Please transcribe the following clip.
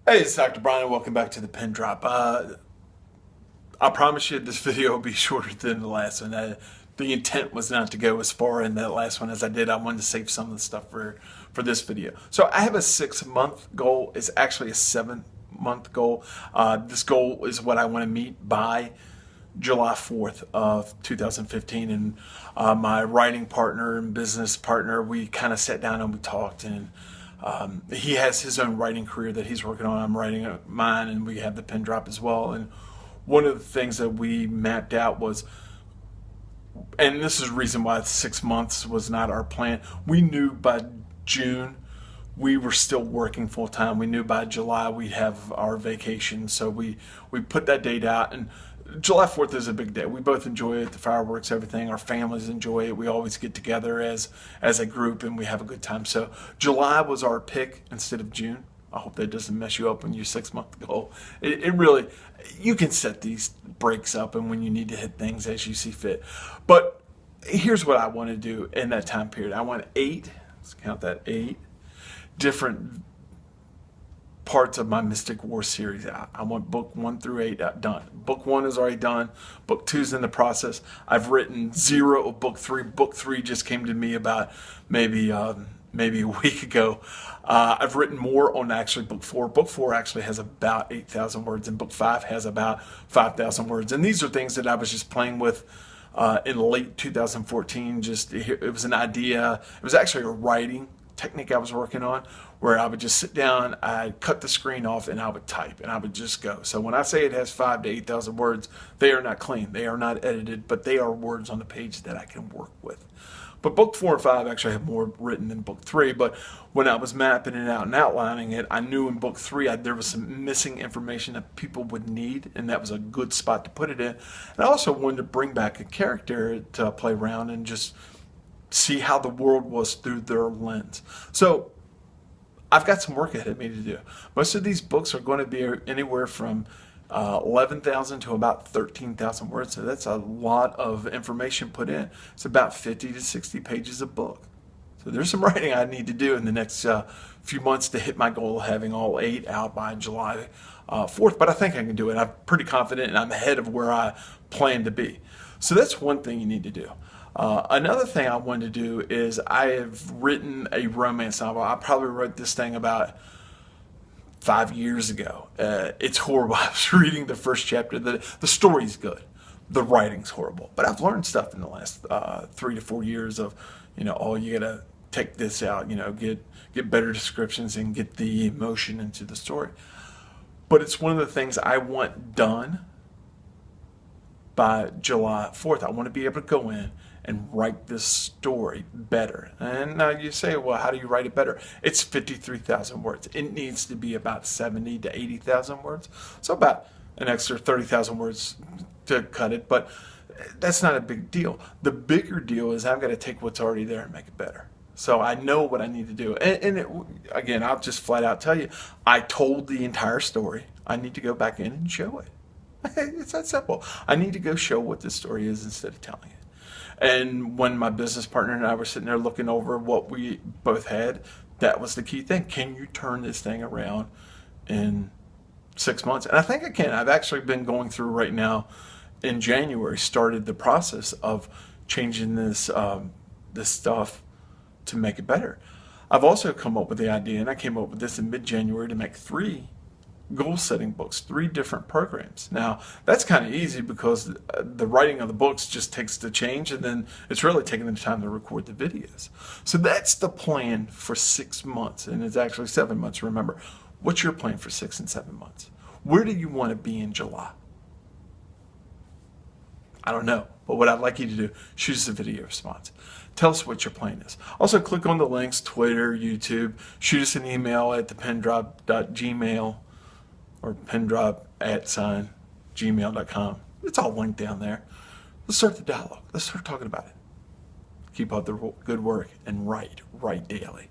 Hey, it's Dr. Brian, and welcome back to the Pin Drop. I promise you this video will be shorter than the last one. The intent was not to go as far in that last one as I did. I wanted to save some of the stuff for this video. So I have a 6-month goal. It's actually a 7-month goal. This goal is what I want to meet by July 4th of 2015. And my writing partner and business partner, we kind of sat down and we talked, and he has his own writing career that he's working on. I'm writing mine, and we have the Pin Drop as well. And one of the things that we mapped out was, and this is the reason why 6 months was not our plan. We knew by June we were still working full time. We knew by July we'd have our vacation. So we put that date out, and July 4th is a big day. We both enjoy it, the fireworks, everything. Our families enjoy it. We always get together as a group and we have a good time. So July was our pick instead of June. I hope that doesn't mess you up when your 6-month goal. It really, you can set these breaks up and when you need to hit things as you see fit. But here's what I want to do in that time period. I want 8, let's count that, 8 different parts of my Mystic War series out. I want book 1 through 8 done. Book 1 is already done. Book 2 is in the process. I've written 0 of book 3. Book 3 just came to me about maybe a week ago. I've written more on actually book 4. Book 4 actually has about 8,000 words, and book 5 has about 5,000 words. And these are things that I was just playing with in late 2014. It was an idea. It was actually a writing technique I was working on, where I would just sit down, I'd cut the screen off, and I would type, and I would just go. So when I say it has 5,000 to 8,000 words, they are not clean, they are not edited, but they are words on the page that I can work with. But book 4 and 5 actually have more written than book 3. But when I was mapping it out and outlining it, I knew in book 3 there was some missing information that people would need, and that was a good spot to put it in. And I also wanted to bring back a character to play around and just see how the world was through their lens. So I've got some work ahead of me to do. Most of these books are going to be anywhere from 11,000 to about 13,000 words. So that's a lot of information put in. It's about 50 to 60 pages a book. So there's some writing I need to do in the next few months to hit my goal of having all 8 out by July 4th. But I think I can do it. I'm pretty confident, and I'm ahead of where I plan to be. So that's one thing you need to do. Another thing I wanted to do is I have written a romance novel. I probably wrote this thing about 5 years ago. It's horrible. I was reading the first chapter. The story's good. The writing's horrible. But I've learned stuff in the last 3 to 4 years of, oh, you gotta take this out, get better descriptions and get the emotion into the story. But it's one of the things I want done by July 4th. I want to be able to go in and write this story better. And now you say, well, how do you write it better? It's 53,000 words. It needs to be about 70 to 80,000 words. So about an extra 30,000 words to cut it, but that's not a big deal. The bigger deal is I've got to take what's already there and make it better. So I know what I need to do. Again, I'll just flat out tell you, I told the entire story. I need to go back in and show it. It's that simple. I need to go show what this story is instead of telling it. And when my business partner and I were sitting there looking over what we both had, that was the key thing. Can you turn this thing around in 6 months? And I think I can. I've actually been going through right now in January, started the process of changing this stuff to make it better. I've also come up with the idea, and I came up with this in mid-January, to make 3 goal-setting books, 3 different programs. Now, that's kind of easy because the writing of the books just takes the change, and then it's really taking the time to record the videos. So that's the plan for 6 months, and it's actually 7 months, remember. What's your plan for 6 and 7 months? Where do you want to be in July? I don't know, but what I'd like you to do, shoot us a video response. Tell us what your plan is. Also, click on the links, Twitter, YouTube. Shoot us an email at thependrop.gmail or pendrop@gmail.com. It's all linked down there. Let's start the dialogue. Let's start talking about it. Keep up the good work and write daily.